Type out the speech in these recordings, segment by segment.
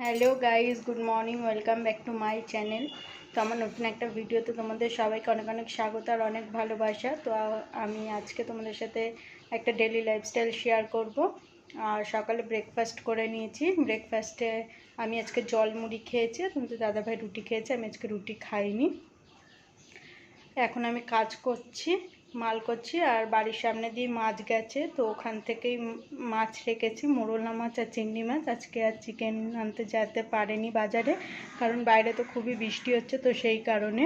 Hello guys, good morning, welcome back to my channel. তো আমার নতুন একটা ভিডিওতে তোমাদের সবাইকে অনেক অনেক স্বাগত আর অনেক ভালোবাসা। তো আমি আজকে তোমাদের সাথে একটা ডেলি লাইফস্টাইল শেয়ার করব। আর সকালে ব্রেকফাস্ট করে নিয়েছি। ব্রেকফাস্টে আমি আজকে জল মুড়ি খেয়েছি, তোমাদের দাদাভাই রুটি খেয়েছে, আমি আজকে রুটি খাইনি। এখন আমি কাজ করছি, মাল করছি। আর বাড়ির সামনে দিয়ে মাছ গেছে, তো ওখান থেকেই মাছ রেখেছি, মোরলা মাছ আর চিংড়ি মাছ। আজকে আর চিকেন আনতে যেতে পারেনি বাজারে, কারণ বাইরে তো খুবই বৃষ্টি হচ্ছে, তো সেই কারণে।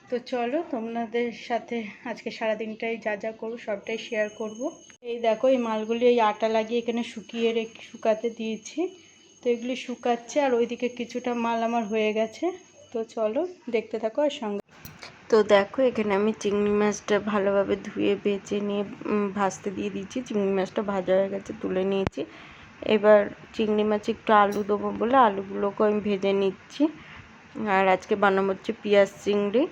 তো চলো তোমাদের সাথে আজকে সারাদিনটাই যা যা করবো সবটাই শেয়ার করব। এই দেখো, এই মালগুলি এই আটা লাগিয়ে এখানে শুকাতে দিয়েছি। তো এগুলি শুকাচ্ছে, আর ওইদিকে কিছুটা মাল আমার হয়ে গেছে। তো চলো দেখতে থাকো আর সঙ্গে। তো দেখো, এখানে আমি চিংড়ি মাছটা ভালোভাবে ধুয়ে বেছে নিয়ে ভাজতে দিয়ে দিচ্ছি। চিংড়ি মাছটা ভাজা হয়ে গেছে, তুলে নিয়েছি। এবার চিংড়ি মাছে একটু আলু দেবো বলে আলুগুলোকে আমি ভেজে নিচ্ছি। আর আজকে বানাবো হচ্ছে পেঁয়াজ চিংড়ি।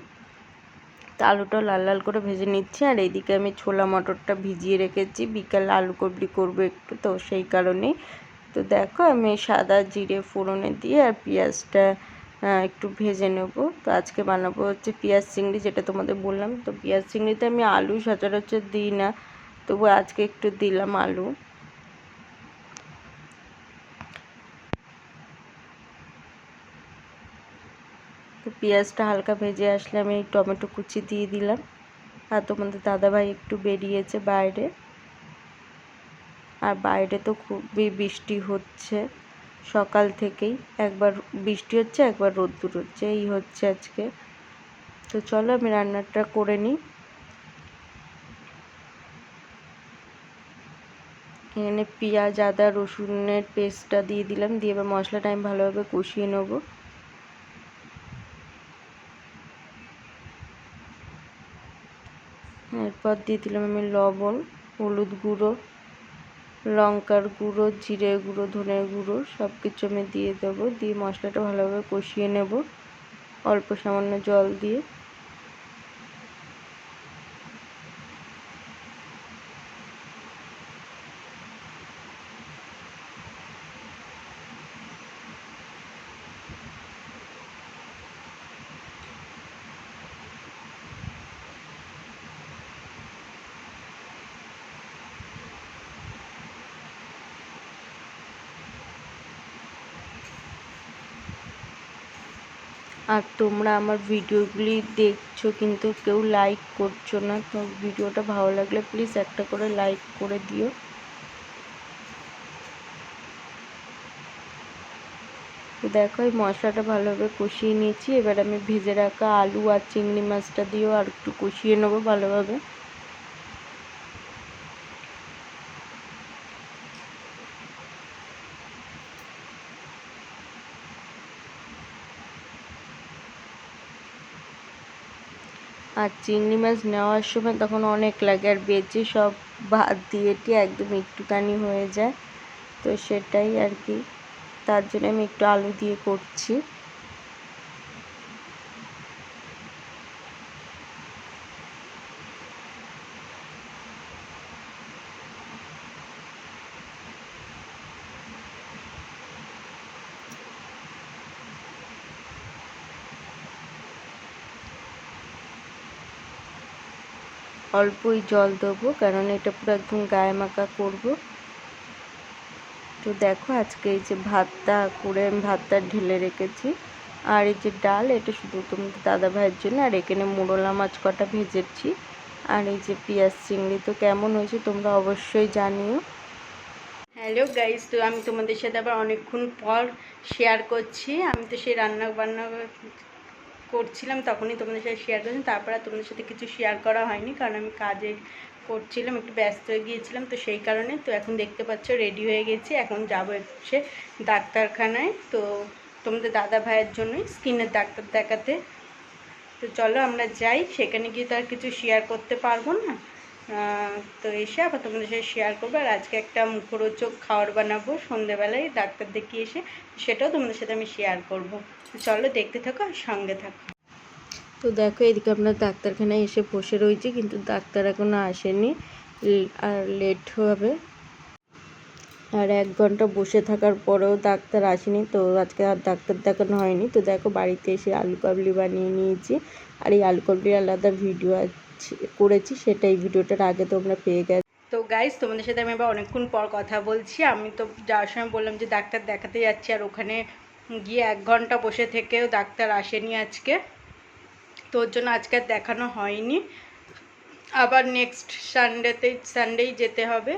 তো আলুটা লাল লাল করে ভেজে নিচ্ছি। আর এইদিকে আমি ছোলা মটরটা ভিজিয়ে রেখেছি, বিকালে আলু কবলি করবো একটু, তো সেই কারণেই। তো দেখো, আমি সাদা জিরে ফোড়নে দিয়ে আর পেঁয়াজটা একটু ভেজে নেব। তো আজকে বানাবো হচ্ছে পেঁয়াজ চিংড়ি, যেটা তোমাদের বললাম। তো পেঁয়াজ চিংড়িতে আমি আলু সচরাচর দিই না, তবু আজকে একটু দিলাম আলু। তো পেঁয়াজটা হালকা ভেজে আসলে আমি টমেটো কুচি দিয়ে দিলাম। আর তোমাদের দাদাভাই একটু বেরিয়েছে বাইরে, আর বাইরে তো খুবই বৃষ্টি হচ্ছে সকাল থেকেই। একবার বৃষ্টি হচ্ছে, একবার রোদ্দুর হচ্ছে, এই হচ্ছে আজকে। তো চলো আমি রান্নাটা করে নিই। এখানে পেঁয়াজ আদা রসুনের পেস্টটা দিয়ে দিলাম, দিয়ে এবার মশলাটা আমি ভালোভাবে কষিয়ে নেব। এরপর দিয়ে দিলাম আমি লবণ, হলুদ গুঁড়ো, লঙ্কার গুঁড়ো, জিরে গুঁড়ো, ধনের গুঁড়ো, সব কিছু আমি দিয়ে দেবো। দিয়ে মশলাটা ভালোভাবে কষিয়ে নেব অল্প সামান্য জল দিয়ে। আর তোমরা আমার ভিডিওগুলি দেখছো কিন্তু কেউ লাইক করছো না। তো ভিডিওটা ভালো লাগলে প্লিজ একটা করে লাইক করে দিও। তো দেখো, এই মশলাটা ভালোভাবে কষিয়ে নিয়েছি। এবার আমি ভেজে রাখা আলু আর চিংড়ি মাছটা দিয়েও আর একটু কষিয়ে নেবো ভালোভাবে। আর চিংড়ি মাছ নেওয়ার সময় তখন অনেক লাগে, আর বেচে সব ভাত দিয়ে একদম একটুখানি হয়ে যায়। তো সেটাই আর কি, তার জন্য আমি একটু আলু দিয়ে করছি। অল্পই জল দেবো, কারণ এটা পুরো একদম গায়ে মাখা করবো। তো দেখো, আজকে এই যে ভাতটা করে আমি ভাতটা ঢেলে রেখেছি। আর এই যে ডাল, এটা শুধু তোমাদের দাদা ভাইয়ের জন্য। আর এখানে মোরলা মাছ কটা ভেজেছি। আর এই যে পেঁয়াজ চিংড়ি। তো কেমন হয়েছে তোমরা অবশ্যই জানিও। হ্যালো গাইজ, তো আমি তোমাদের সাথে আবার অনেকক্ষণ পর শেয়ার করছি। আমি তো সেই রান্না বান্না করছিলাম, তখনই তোমাদের সাথে শেয়ার করেছিলাম। তারপর আর তোমাদের সাথে কিছু শেয়ার করা হয়নি, কারণ আমি কাজে করছিলাম, একটু ব্যস্ত হয়ে গিয়েছিলাম, তো সেই কারণে। তো এখন দেখতে পাচ্ছ রেডি হয়ে গেছি, এখন যাবো হচ্ছে ডাক্তারখানায়। তো তোমাদের দাদা ভাইয়ের জন্যই স্কিনের ডাক্তার দেখাতে। তো চলো আমরা যাই, সেখানে গিয়ে তো আর কিছু শেয়ার করতে পারবো না। তো এসে আবার তোমাদের সাথে শেয়ার করবো। আর আজকে একটা মুখরোচক খাবার বানাবো সন্ধেবেলায় ডাক্তার দেখিয়ে এসে, সেটাও তোমাদের সাথে আমি শেয়ার করবো। তো চলো দেখতে থাকো আর সঙ্গে থাকো। তো দেখো, এদিকে আমরা ডাক্তারখানায় এসে বসে রয়েছি, কিন্তু ডাক্তার এখনো আসেনি, আর লেট হবে। আর 1 ঘন্টা বসে থাকার পরেও ডাক্তার আসেনি, তো আজকে আর ডাক্তার দেখানো হয়নি। তো দেখো বাড়িতে এসে আলু কাবলি বানিয়ে নিয়েছি। আর এই আলু কাবলির আলাদা ভিডিও করেছি, সেটাই ভিডিওটার আগে তোমরা পেয়ে গেছো। তো গাইস, তোমাদের সাথে আমি এবার অনেকক্ষণ পর কথা বলছি। আমি তো যাওয়ার সময় বললাম যে ডাক্তার দেখাতে যাচ্ছি, আর ওখানে গিয়ে 1 ঘন্টা বসে থেকেও ডাক্তার আসেনি আজকে, তো ওর জন্য আজকে আর দেখানো হয়নি। আবার নেক্সট সানডেই যেতে হবে।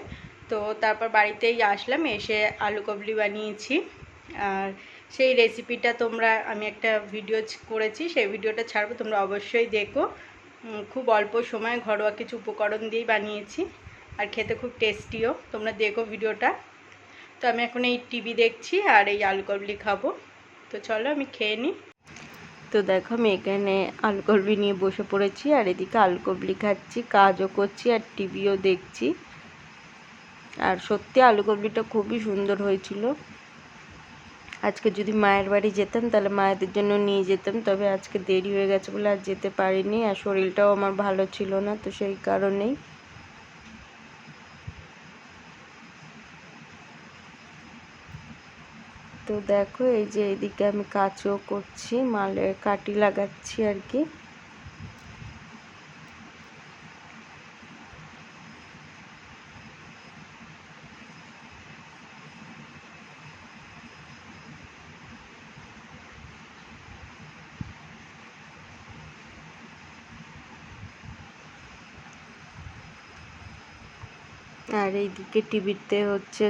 তো তারপর বাড়িতেই আসলাম, এসে আলু কাবলি বানিয়েছি। আর সেই রেসিপিটা আমি একটা ভিডিও করেছি, সেই ভিডিওটা ছাড়বো, তোমরা অবশ্যই দেখো। খুব অল্প সময় ঘরোয়া কিছু উপকরণ দিয়েই বানিয়েছি, আর খেতে খুব টেস্টিও। তোমরা দেখো ভিডিওটা। তো আমি এখন এই টিভি দেখছি আর এই আলু কাবলি খাবো। তো চলো আমি খেয়ে নিই। তো দেখো আমি এখানে আলু কাবলি নিয়ে বসে পড়েছি, আর এদিকে আলু কাবলি খাচ্ছি, কাজও করছি আর টিভিও দেখছি। আর সত্যি আলু কাবলিটা খুবই সুন্দর হয়েছিল। আজকে যদি মায়ের বাড়ি যেতাম তাহলে মায়েদের জন্য নিয়ে যেতাম, তবে আজকে দেরি হয়ে গেছে বলে আর যেতে পারিনি। আর শরীরটাও আমার ভালো ছিল না, তো সেই কারণেই। তো দেখো এই যে এইদিকে আমি কাজও করছি, মালের কাটি লাগাচ্ছি আর কি। আর এইদিকে টিভিতে হচ্ছে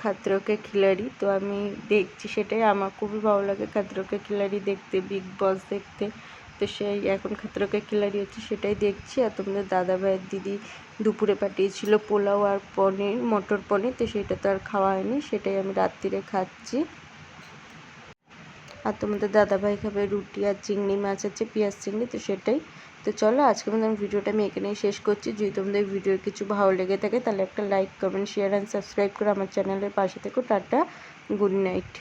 খাতরো কে খিলাড়ি, তো আমি দেখছি সেটাই। আমার খুবই ভালো লাগে খাতরো কে খিলাড়ি দেখতে, বিগ বস দেখতে। তো সেই এখন খাতরো কে খিলাড়ি হচ্ছে, সেটাই দেখছি। আর তোমাদের দাদা ভাইয়ের দিদি দুপুরে পাঠিয়েছিল পোলাও আর পনির, মটর পনির, তো সেটা তো আর খাওয়া হয়নি, সেটাই আমি রাত্রিরে খাচ্ছি। আর তোমাদের দাদাভাই খাবে রুটি আর চিংড়ি মাছ আছে, পেঁয়াজ চিংড়ি, তো সেটাই। তো চলো আজকের মতো ভিডিওটা আমি এখানেই শেষ করছি। যদি তোমাদের ভিডিওর কিছু ভালো লেগে থাকে তাহলে একটা like, comment, share and subscribe করে আমার চ্যানেলের পাশে থেকো। Tata, good night.